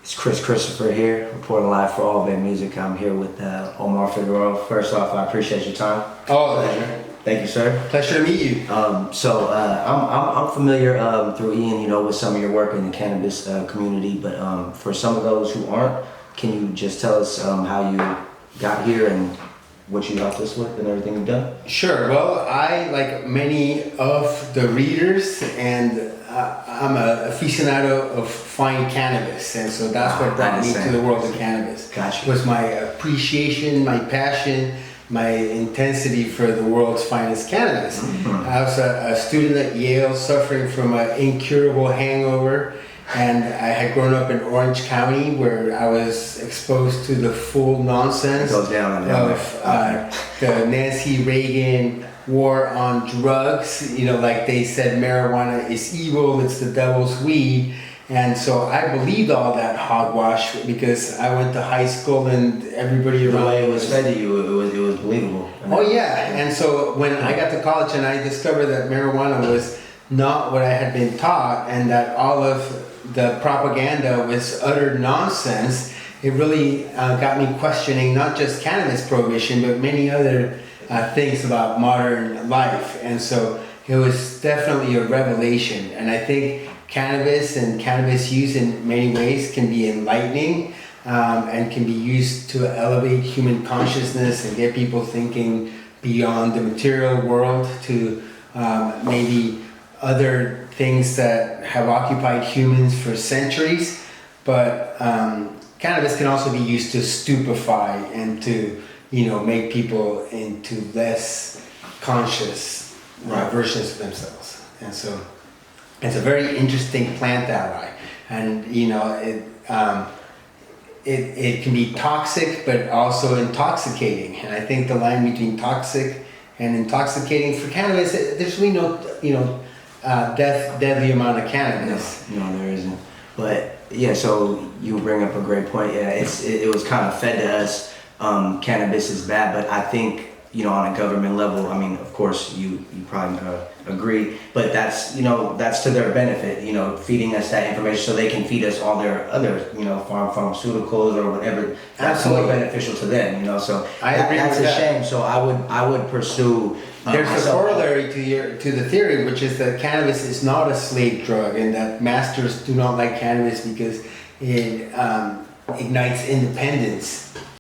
It's Christopher here, reporting live for All Bay Music. I'm here with Omar Figeroa. First off, I appreciate your time. Oh, pleasure. Thank you, sir. Pleasure to meet you. I'm familiar through Ian, with some of your work in the cannabis community. But for some of those who aren't, can you just tell us how you got here and what you helped us with and everything you've done? Sure. Well, I, like many of the readers, and I'm a aficionado of fine cannabis, and so that's what brought me to the world of cannabis. Gotcha. Was my appreciation, my passion, my intensity for the world's finest cannabis. Mm-hmm. I was a student at Yale suffering from an incurable hangover, and I had grown up in Orange County where I was exposed to the full nonsense It goes down and down. of the Nancy Reagan war on drugs. Like they said, marijuana is evil, it's the devil's weed. And so I believed all that hogwash because I went to high school and everybody The around way it me was fed to you, it was believable. Oh yeah, and so when I got to college and I discovered that marijuana was not what I had been taught and that all of the propaganda was utter nonsense, it really got me questioning not just cannabis prohibition but many other things about modern life. And so it was definitely a revelation, and I think cannabis and cannabis use in many ways can be enlightening and can be used to elevate human consciousness and get people thinking beyond the material world to maybe other things that have occupied humans for centuries. But cannabis can also be used to stupefy and to make people into less conscious versions of themselves. And so it's a very interesting plant ally, and it can be toxic but also intoxicating. And I think the line between toxic and intoxicating for cannabis, there's really no deadly amount of cannabis. No, there isn't. But yeah, so you bring up a great point. Yeah, it was kind of fed to us. Cannabis is bad, but I think on a government level, I mean, of course, you probably agree, but that's to their benefit. Feeding us that information so they can feed us all their other pharmaceuticals or whatever. That's more beneficial to them. So that's a shame. So I would pursue. There's a corollary to the theory, which is that cannabis is not a slave drug, and that masters do not like cannabis because it ignites independence.